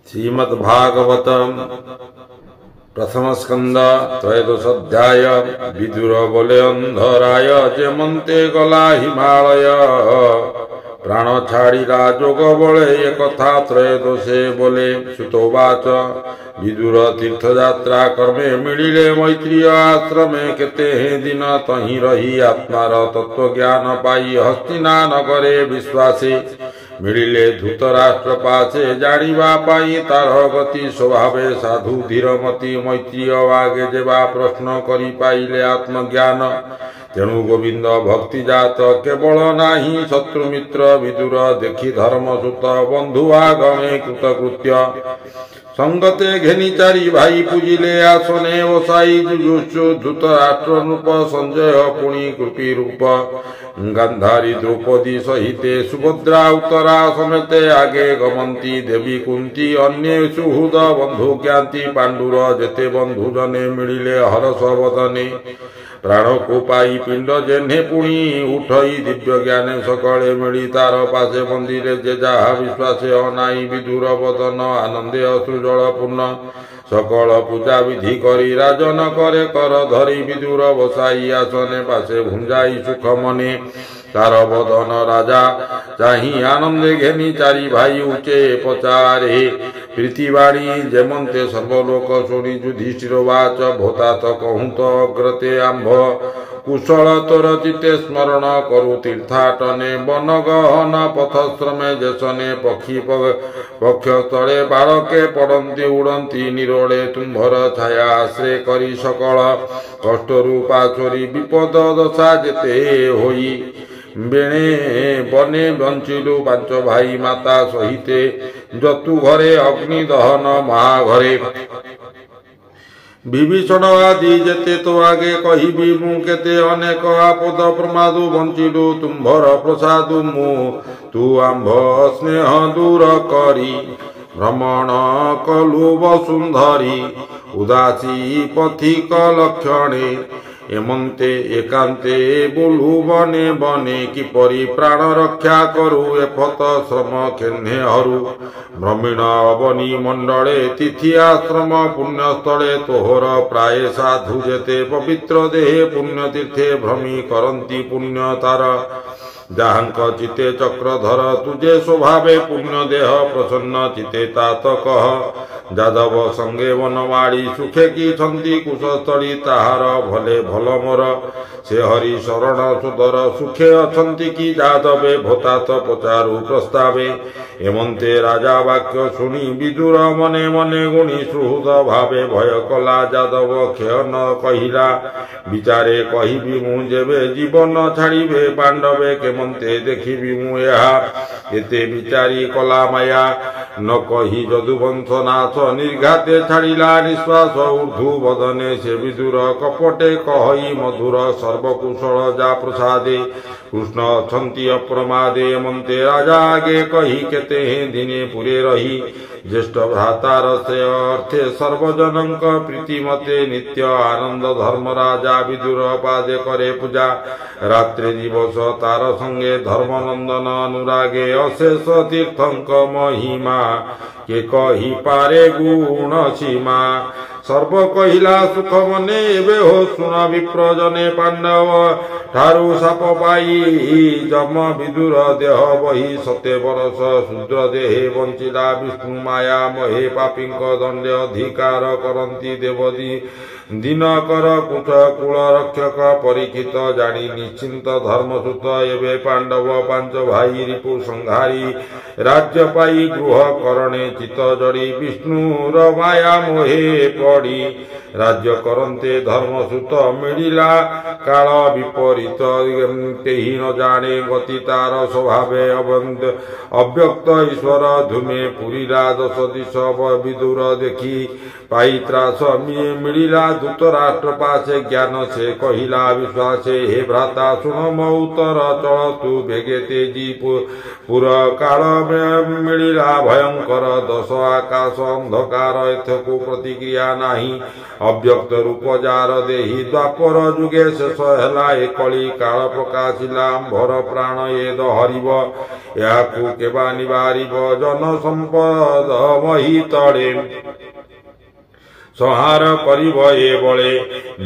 श्रीमद्भागवत प्रथम स्कंद त्रयोदश अध्याय। विदुर बोले अंधराय जेमंते गला हिमालय, प्राण छाड़ीला जोग बले ये कथा त्रयोदशे बोले। सुतोवाच विदुर तीर्थयात्रा कर्मे मिलिले मैत्रीय आश्रमे, केते दिन तही रही आत्मार तत्व ज्ञान पाई हस्तिना नगरे विश्वासे। मिलिले धृतराष्ट्र पासे जानिबा पाई तार गति स्वभावे साधु धीरमती मैत्रीय आगे जेबा प्रश्न करि पाइले आत्मज्ञान। तेणु गोविंद भक्ति जात केवल नाही शत्रु मित्र, विदुर देखि धर्मसुत बंधु आगमे कृतकृत्य। संगते घेनी चारि भाई पूजिले आसने बसाई जुजुषु धृतराष्ट्र नृप संजय पुणी कृपी रूप। गांधारी द्रौपदी सहिते सुभद्रा उत्तरा समेते आगे गमंती देवी कुंती अन्ये सुहृद बंधु ज्ञाति। पांडुर जेते बंधु जने मिलिले हरस वदने, प्राण को पाई पिंड जेन्हे पुणी उठई दिव्य ज्ञाने सकले मिली तार पासे मंदिरे जे जहा विश्वासे अनाई। विदुर वदन आनंदे अश्रुजल पूर्ण, सकल पूजा विधि करी राजन करे कर धरी। विदुर बसाई आसने पासे भुंजाई सुख मने, तार वदन राजा चाही आनंदे घेनी चारि भाई उचे पचारे। प्रीतिवाणी जेमंते सर्वलोक शुणी युधिष्ठिर वाच, भोता तो कहूँ तो अग्रते आंभ कुशल तोर चित्ते स्मरण करु तीर्थाटने। वन गहन पथश्रमे जेसने पक्षी पक्ष तले बालके पड़ती उड़ती निरोड़े। तुम्भर छाया आश्रय करी सकल कष्ट रूपा चोरी विपद दशा जेते होई। बेणे बने बंचिलु पांच भाई माता सहिते, जतु घरे अग्नि दहन महाघरे। विभीषण आदि जेते तो आगे कहिबी मु केते अनेक आपद प्रमादु बंचिलु तुम्भर प्रसादु मु। तू आंभ स्नेह दूर करी भ्रमण कलु वसुंधरी, उदासी पथिक लक्षणे। एमंते एकांते बोलु बने बने, किपरि प्राण रक्षा करु एफत श्रम केन्हे हरू। भ्रमिण अवनी मंडले तिथि आश्रम पुण्यस्थले, तोहर प्राय साधु जेते पवित्र देहे पुण्य तीर्थे भ्रमी करंती पुण्य तार। जाहांक चिते चक्रधर तुझे स्वभावे पुण्य देह, प्रसन्न चिते तात कह। जादव संगे वनवाड़ी सुखे की छंती कुशस्थली, ताहार भले भल मोर। से हरि शरण सुदर सुखे अछंती की जादवे, भोतात पचारु प्रस्तावे। एमंते राजा वाक्य शुणी विदुर मने मने गुणी सुहृद भावे। भय कला जादव क्षय न कहिला, विचारे कहिबी मु जेबे जीवन छाड़िबे पांडवे। केमंते देखिबी मु एहा एते विचारी कला माया। न कही यदुवंश नाथ निर्घाते छाड़िला निश्वास ऊर्ध्व वदने। से विदुर कपटे कहि मधुर सर्वकुशल जा प्रसादे। कृष्ण अछंती अप्रमादे, मन्ते राजा आगे कही केते दिने पुरे रही। ज्येष्ठ भ्रातार से अर्थे सर्वजनक प्रीति मते, नित्य आनंद धर्म राजा विदुर पादे करे पूजा। रात्रि दिवस तार संगे धर्मनंदन अनुरागे, अशेष तीर्थंक महिमा के कही पारे गुण सीमा। सर्व कहिला सुख मने एबे हो सुन विप्रजने। पांडव ठारू साप पाई जम विदुर देह बही। सते बरस शूद्र देहे बंचिला विष्णु माया महे। पापींक दंडे अधिकार करंती देवदी दिनकर कुट कुल रक्षक। परीक्षित जानी निश्चिंत धर्मसुत, एबे पांडव पांच भाई रिपु संहारी। राज्य पाई गृह करणे चित जड़ी, विष्णुर माया मोहे पड़ी। राज्य करंते धर्मसुत मिलिला काल विपरीत, केही न जाने गति तार स्वभावे। अव्यक्त ईश्वर धूमे पुरीला दश दिश। विदुर देखी पाई त्रास मिलिला धृतराष्ट्र पासे, ज्ञान से कहिला विश्वासे। हे भ्राता सुन मो उत्तर, चल तू बेगे तेजी ପୁର କାଳ ମିଳିଲା ଭୟଙ୍କର ଦଶ ଆକାଶ ଅନ୍ଧକାର ଏଥକୁ ପ୍ରତିକ୍ରିୟା ନାହିଁ ଅବ୍ୟକ୍ତ ରୂପ ଯାର ଦେହି ଦ୍ୱାପର ଯୁଗେ ଶେଷ ହେଲା ଏ କଳି କାଳ ପ୍ରକାଶିଲା ଆମ୍ଭର ପ୍ରାଣ ଏ ଦହରିବ ଏହାକୁ କେବା ନିବାରିବ ଜନ ସମ୍ପଦ ମହି ତଳେ ସଂହାର କରିବ ଏ ବଳେ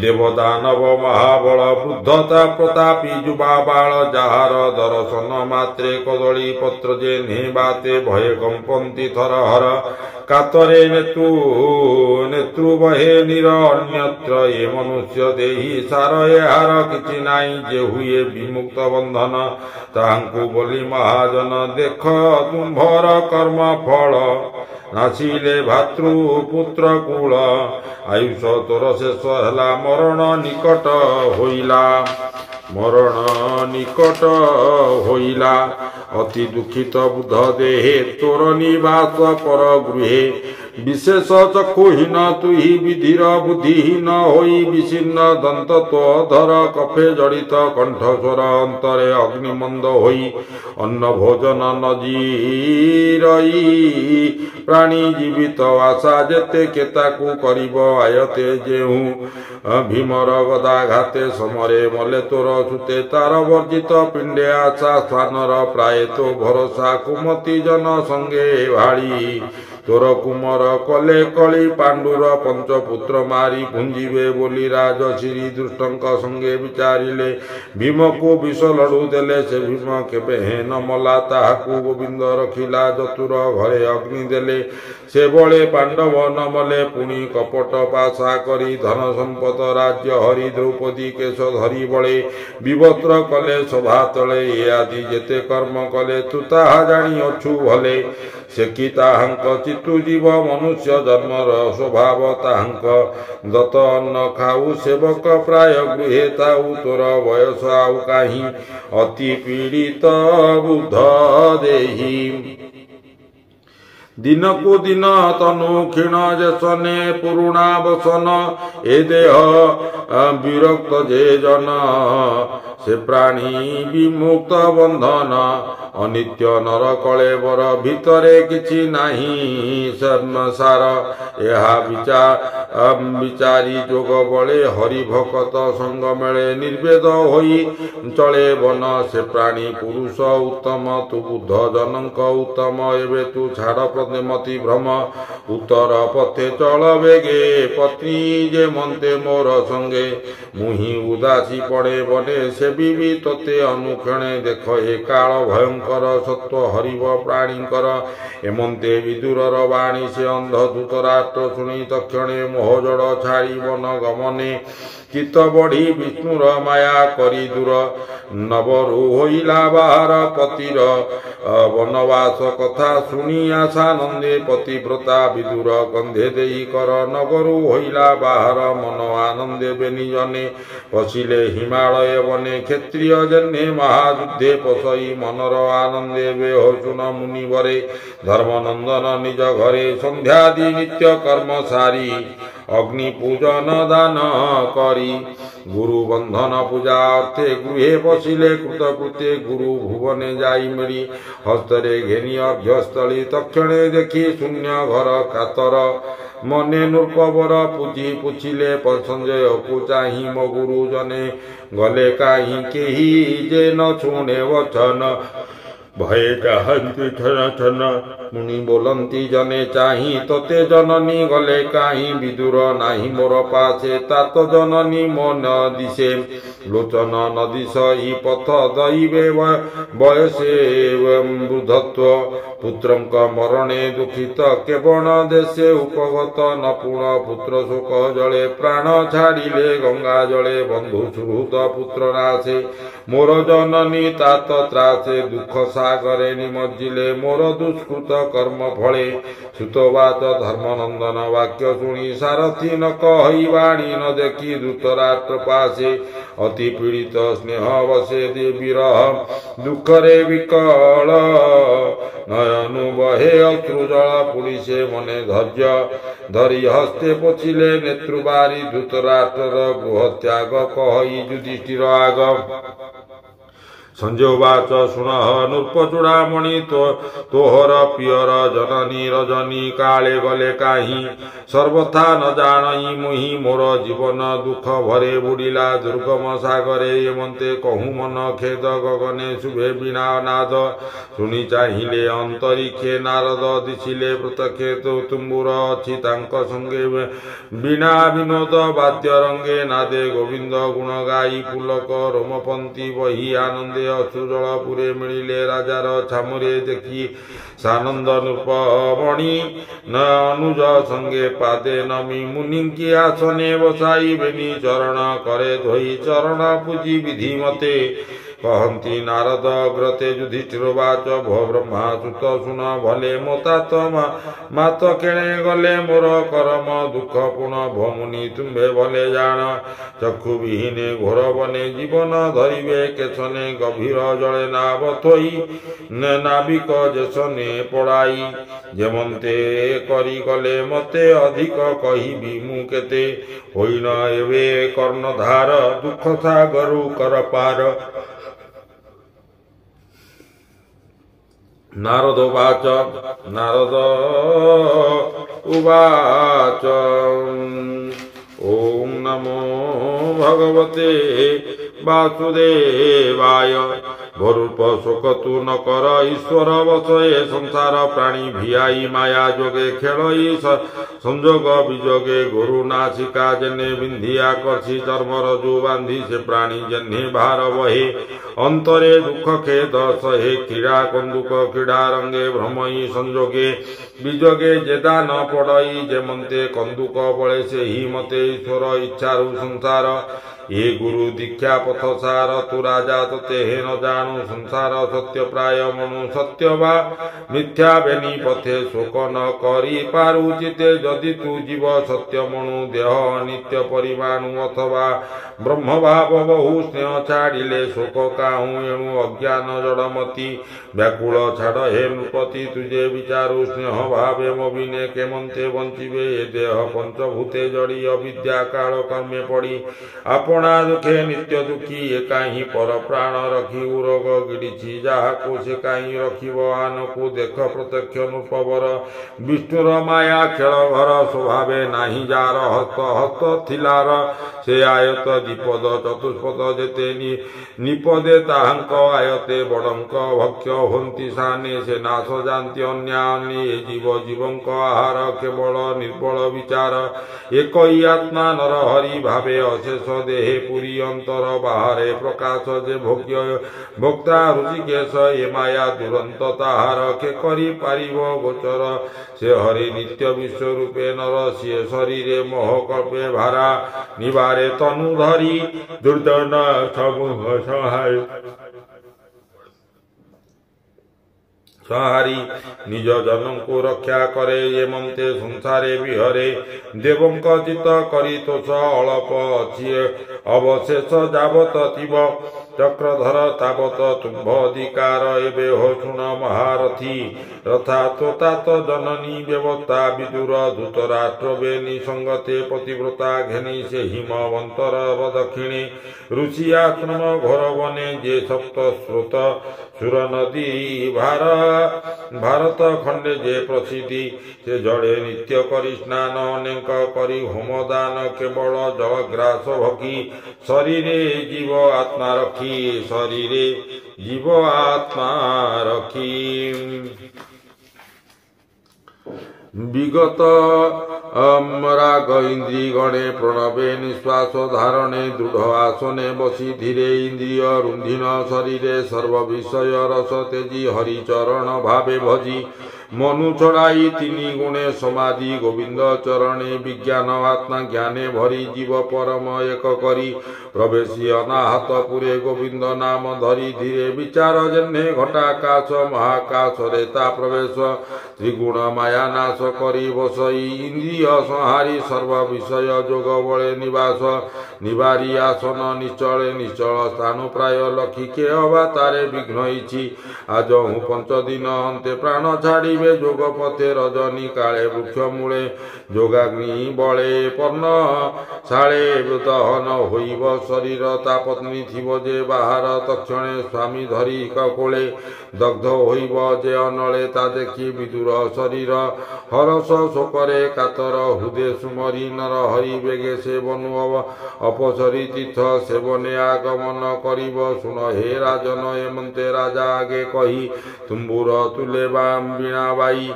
ଦେବଦାନବ ମହାବଳ ବୃଦ୍ଧତା ପ୍ରତାପୀ ଯୁବା ବାଳ ଯାହାର ଦର୍ଶନ ମାତ୍ରେ କଦଳୀ ପତ୍ର ଯେ ନେବାତେ ଭୟ କମ୍ପନ୍ତି ଥରହର କାତରେ ନେତୃ ବହେ ନିର ଅନ୍ୟତ୍ର ଏ ମନୁଷ୍ୟ ଦେହି ସାର ଏହାର କିଛି ନାହିଁ ଯେ ହୁଏ ବିମୁକ୍ତ ବନ୍ଧନ ତାହାଙ୍କୁ ବୋଲି ମହାଜନ ଦେଖ ତୁମ୍ଭର କର୍ମ ଫଳ ନାସିଲେ ଭାତୃ ପୁତ୍ର କୂଳ ଆୟୁଷ ତୋର ଶେଷ ହେଲା ମରଣ ନିକଟ ହୋଇଲା ଅତି ଦୁଃଖିତ ବୁଧ ଦେହେ ତୋର ନିବାସ ପର ଗୃହେ ବିଶେଷ ଚକ୍ଷୁହୀନ ତୁହି ବିଧିର ବୁଦ୍ଧିହୀନ ହୋଇ ବିଚ୍ଛିନ୍ନ ଦନ୍ତ ତ୍ୱଧର କଫେ ଜଡ଼ିତ କଣ୍ଠସ୍ୱର ଅନ୍ତରେ ଅଗ୍ନିମନ୍ଦ ହୋଇ ଅନ୍ନ ଭୋଜନ ନଜିରଇ ପ୍ରାଣୀ ଜୀବିତ ଆଶା ଯେତେ କେତାକୁ କରିବ ଆୟତେ ଯେଉଁ ଭୀମର ଗଦାଘାତେ ସମରେ ମଲେ ତୋର ସୁତେ ତାର ବର୍ଜିତ ପିଣ୍ଡେ ଆଶା ସ୍ଥାନର ପ୍ରାୟ তো ভরসা কুমতি জন সঙ্গে ভাড়ি তোর কুমর কলে কলি পাণ্ডুর পঞ্চপুত্র মারি পুঞ্জিবে বলি রাজশ্রী দুষ্টଙ୍କ সঙ্গে বিচারিলে ভীমକୁ ବିଷ ଲଡୁ ଦେଲେ ସେ ଭୀମ କେବେ ହେନ ମଲା ତାହାକୁ ଗୋବିନ୍ଦ ରଖିଲା ଚତୁର ଘରେ ଅଗ୍ନି ଦେଲେ ସେ ବଳେ ପାଣ୍ଡବ ନ ମଲେ ପୁଣି କପଟ ପାଶା କରି ଧନ ସମ୍ପଦ ରାଜ୍ୟ ହରି ଦ୍ରୌପଦୀ କେଶ ଧରି ବଳେ ବିବସ୍ତ୍ର କଲେ ସଭା ତଳେ ଏ ଆଦି ଯେତେ କର୍ମ କଲେ ତୁ ତାହା ଜାଣି ଅଛୁ ଭଲେ ସେ କି ତାହାଙ୍କ ଚିତୁ ଜୀବ ମନୁଷ୍ୟ ଜନ୍ମର ସ୍ୱଭାବ ତାହାଙ୍କ ଦତ ଅନ୍ନ ଖାଉ ସେବକ ପ୍ରାୟ ଗୃହେ ତାଉ ତୋର ବୟସ ଆଉ କାହିଁ ଅତି ପୀଡ଼ିତ ବୁଦ୍ଧ ଦେହି ଦିନକୁ ଦିନ ତନୁ କ୍ଷୀଣ ଯେସନେ ପୁରୁଣା ବସନ ଏ ଦେହ ବିରକ୍ତ ଯେ ଜନ ସେ ପ୍ରାଣୀ ବିମୁକ୍ତ ବନ୍ଧନ ଅନିତ୍ୟ ନର କଳେବର ଭିତରେ କିଛି ନାହିଁ ସାର ଏହା ବିଚାରି ଯୋଗ ବଳେ ହରି ଭକତ ସଙ୍ଗ ମେଳେ ନିର୍ବେଦ ହୋଇ ଚଳେ ବନ ସେ ପ୍ରାଣୀ ପୁରୁଷ ଉତ୍ତମ ତୁ ବୁଦ୍ଧ ଜନଙ୍କ ଉତ୍ତମ ଏବେ ତୁ ଛାଡ଼ ମତି ଭ୍ରମ ଉତ୍ତର ପଥେ ଚଳ ବେଗେ ପତ୍ନୀ ଯେ ମନ୍ତେ ମୋର ସଙ୍ଗେ ମୁହିଁ ଉଦାସୀ ପଡ଼େ ବନେ ସେବି ତୋତେ ଅନୁକ୍ଷଣେ ଦେଖ ଏ କାଳ ଭୟଙ୍କର ସତ୍ୱ ହରିବ ପ୍ରାଣୀଙ୍କର ଏମନ୍ତେ ବିଦୁରର ବାଣୀ ସେ ଅନ୍ଧ ଦୂତ ରାଷ୍ଟ୍ର ଶୁଣି ତକ୍ଷଣେ ମୋହଜଡ଼ ଛାଡ଼ି ବନ ଗମନେ ଚିତ୍ତ ବଢ଼ି ବିଷ୍ଣୁର ମାୟା କରି ଦୂର ନବରୁ ହୋଇଲା ବାହାର ପତିର ବନବାସ କଥା ଶୁଣି ଆଶାନନ୍ଦେ ପତିବ୍ରତା ବିଦୁର କନ୍ଧେ ଦେଇ କର ନଗରୁ ହୋଇଲା ବାହାର ମନ ଆନନ୍ଦେ ବେନି ଜନେ ପଶିଲେ ହିମାଳୟ ବନେ କ୍ଷତ୍ରିୟ ଜନେ ମହାଯୁଦ୍ଧେ ପଶଇ ମନର ଆନନ୍ଦେ ବେହସୁନ ମୁନିବରେ ଧର୍ମନନ୍ଦନ ନିଜ ଘରେ ସନ୍ଧ୍ୟାଦି ନିତ୍ୟ କର୍ମ ସାରି ଅଗ୍ନି ପୂଜନ ଦାନ କରି ଗୁରୁ ବନ୍ଧନ ପୂଜା ଅର୍ଥେ ଗୃହେ ବସିଲେ କୃତକୃତ୍ୟ ଗୁରୁ ଭୁବନେ ଯାଇ ମିଳି ହସ୍ତରେ ଘେନି ଅର୍ଘ୍ୟସ୍ଥଳୀ ତକ୍ଷଣେ ଦେଖି ଶୂନ୍ୟ ଘର କାତର ମନେ ନୃପବର ପୂଜି ପୁଛିଲେ ସଞ୍ଜୟକୁ ଚାହିଁ ମୋ ଗୁରୁ ଜନେ ଗଲେ କାହିଁ କେହି ଯେ ନ ଶୁଣେ ବଚନ ଭୟ ଚାହାନ୍ତି ଛନ ଛନ ମୁନି ବୋଲନ୍ତି ଜନେ ଚାହିଁ ତୋତେ ଜନନୀ ଗଲେ କାହିଁ ବିଦୁର ନାହିଁ ମୋର ପାଶେ ତାତ ଜନନୀ ମୋ ନ ଦିଶେ ଲୋଚନ ନ ଦିଶଇ ପଥ ଦଇବେ ବୟସେ ବୃଦ୍ଧତ୍ୱ ପୁତ୍ରଙ୍କ ମରଣେ ଦୁଃଖିତ କେବଳ ଦେଶେ ଉପଗତ ନପୁଣ ପୁତ୍ର ଶୋକ ଜଳେ ପ୍ରାଣ ଛାଡ଼ିଲେ ଗଙ୍ଗା ଜଳେ ବନ୍ଧୁ ସୁହୃଦ ପୁତ୍ର ନାଶେ ମୋର ଜନନୀ ତାତ ତ୍ରାସେ ଦୁଃଖ ସାଗରେ ନିମଜ୍ଜିଲେ ମୋର ଦୁଷ୍କୃତ କର୍ମ ଫଳେ ସୁତବାଚ ଧର୍ମନନ୍ଦନ ବାକ୍ୟ ଶୁଣି ସାରଥି ନ କହି ବାଣୀ ନ ଦେଖି ଧୃତରାଷ୍ଟ୍ର ପାଶେ ଅତି ପୀଡ଼ିତ ସ୍ନେହ ବସେ ବିରହ ଦୁଃଖରେ ବିକଳ ନୟନୁ ବହେ ଅଶ୍ରୁ ଜଳ ପୁଡ଼ିସେ ମନେ ଧୈର୍ଯ୍ୟ ଧରି ହସ୍ତେ ପୋଛିଲେ ନେତୃବାରି ଧୃତରାଷ୍ଟ୍ରର ଗୃହ ତ୍ୟାଗ କହି ଯୁଧିଷ୍ଠିର ଆଗ संजय उवाच शुणः नृपचूड़ामणि तोहर पियर जननी रजनी काले गले काहि सर्वथा न जानई मुहि मोर जीवन दुख भरे बुड़िला दुर्गम सागरे एमंते कहूँ मन खेद गगने शुभे बिना नाद शुणी चाहिले अंतरिक्षे नारद दिशिले प्रत्यक्षे तो तुम्बुर अच्छी तांक संगे बिना विनोद वाद्य रंगे नादे गोविंद गुण गाई पुलक रोमपंथी बही आनंदे अश्रुजलपुरे मिलिले राजार छामुरे देखी सानंद नृपमणि न अनुज संगे पादे नमी मुनि की आसने बसाई बेनी चरण करे धोई चरण पूजी विधि मते कहती नारद अग्रते युधिष्ठिरवाच भो ब्रह्मा सुत सुन भले मोतात मात केणे गले मोर करम दुख पुण भो मुनि तुम्भे भले जान चक्षु विहीने घोर बने जीवन धरिवे केशने गभीर जले नाव थोई नाविक जेसने पड़ाई जेमंते करी गले मते अधिक कहिबी मु केते होइन एवे कर्णधार दुख सागरु कर पार नारद उवाच ओम नमो भगवते वासुदेवाय भरूप शोक तु न कर ईश्वर बसये संसार प्राणी भियाई माया जोगे खेलई संजोग विजोगे गुरु नासिका जेने बिंधिया करसी चर्म रजु बांधी से प्राणी जेने भार वहे अंतरे दुख खेद सहे क्रीड़ा कंदुक क्रीड़ा रंगे भ्रमई संजोगे विजोगे जेदा न पड़ई जेमंते कंदुक बळे से ही मते ईश्वर इच्छारु संसार ये गुरु दीक्षा पथ सार तु राजा तते हे न जानू संसार सत्य प्राय मनु सत्य बा मिथ्या बेनी पथे शोक न करी पारु चिते जदि तु जीव सत्य मनु देह नित्य परिमाणु अथवा ब्रह्म भाव बहु स्नेह छाड़िले शोक काहू एणु अज्ञान जड़मती व्याकुल छाड़ हे नृपति तुझे विचारु स्नेह भावे मोबिने केमंते बंचिबे ये देह पंचभूते जड़ी अविद्या काल कर्मे पड़ी आपणा दुखे नित्य दुखी एकाही पर प्राण रखी उरोग गिड़िछि जाहाको से काहीं रखिब आनकु देख प्रत्यक्ष नृपवर विष्णुर माया खेल घर स्वभावे नाही जार हस्त हस्त थिलार से आयत द्विपद चतुष्पद जेते निपदे ताहांक आयते बड़ंक भक्ष्य होन्ति साने से नाश जानती अन्यानि जीव जीवंक आहार केवल निर्बल विचार एक ही आत्मा नर हरि भावे अशेष देहे पुरी अंतर बाहरे प्रकाश जे भोग्य भोक्ता ऋषिकेश ये माया दुरंत ताहार के करी पारिब गोचर से हरि नित्य विश्व रूपे नर सी शरीरे मोह कल्पे भारा निवारे तनु धरी दुर्दन समूह सहाय सहारी निज जन को रक्षा करे ये ममते संसारे विहरे देवंक चित करी तोष अल्प अच्छी अवशेष जावत थिब चक्रधर तावत तुम्भ अधिकार एबे हो शुण महारथी रथात तात जननी व्यवस्था विदुर धृतराष्ट्र बेनी संगते पतिव्रता घेनी से हिमवंतर दक्षिणे ऋषि आश्रम घोर बने जे सप्त स्रोत सुर नदी भारत खंडे जे प्रसिद्धि से जड़े नित्य करी स्नान अनेक करी होमदान केवल जलग्रास भकी शरीरे जीव आत्मा रखी शरीरे जीव आत्मा रखी विगत राग इंद्रिय गणे प्रणवे निश्वास धारणे दृढ़ आसने बसी धीरे इंद्रिय रुंधिन शरीरे सर्व विषय रस तेजी हरिचरण भावे भजी मनु छड़ाई तीनी गुणे समाधि गोविंद चरणे विज्ञान आत्मा ज्ञाने भरी जीव परम एक करी प्रवेशी अनाहत पुरे गोविंद नाम धरी धीरे विचार जन्हे घटाकाश महाकाश रेता प्रवेश त्रिगुण माया नाश करी बसई इंद्रिय संहारी सर्व विषय जोग बले निवास निवारी आसन निश्चले निश्चल स्थान प्राय लखी के अवा तारे विघ्न आज हूँ 5 दिन अंते प्राण छाड़ी ଚାଲିବେ ଯୋଗ ପଥେ ରଜନୀ କାଳେ ବୃକ୍ଷ ମୂଳେ ଯୋଗାଗ୍ନି ବଳେ ପର୍ଣ୍ଣ ଶାଳେ ଦହନ ହୋଇବ ଶରୀର ତା ପତ୍ନୀ ଥିବ ଯେ ବାହାର ତକ୍ଷଣେ ସ୍ୱାମୀ ଧରି କୋଳେ ଦଗ୍ଧ ହୋଇବ ଯେ ଅନଳେ ତା ଦେଖି ବିଦୁର ଶରୀର ହରସ ଶୋକରେ କାତର ହୃଦେ ସୁମରି ନର ହରି ବେଗେ ସେ ବନୁ ଅପସରି ତୀର୍ଥ ସେବନେ ଆଗମନ କରିବ ଶୁଣ ହେ ରାଜନ ଏମନ୍ତେ ରାଜା ଆଗେ କହି ତୁମ୍ବୁର ତୁଲେ ବୀଣା ବାଇ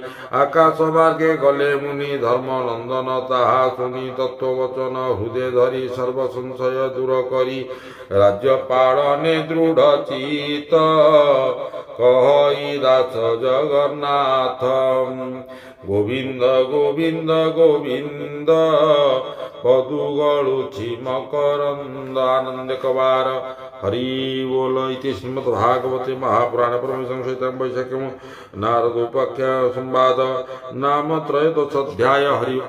ଆକାଶ ମାର୍ଗେ ଗଲେ ମୁନି ଧର୍ମ ନନ୍ଦନ ତାହା ଶୁଣି ତତ୍ତ୍ୱବଚନ ହୃଦେ ଧରି ସର୍ବ ସଂଶୟ ଦୂର କରି ରାଜ୍ୟ ପାଳନେ ଦୃଢ଼ ଚିତ କହି ଦାସ ଜଗନ୍ନାଥ ଗୋବିନ୍ଦ ଗୋବିନ୍ଦ ଗୋବିନ୍ଦ ପଦୁ ଗଳୁଛି ମକରନ୍ଦ ଆନନ୍ଦ କବାର हरि बोल इति श्रीमद्भागवते महापुराणे परमे संहितायां वैशाख्यां नारदोपाख्यान संवाद नाम त्रयोदशोऽध्याय हरि।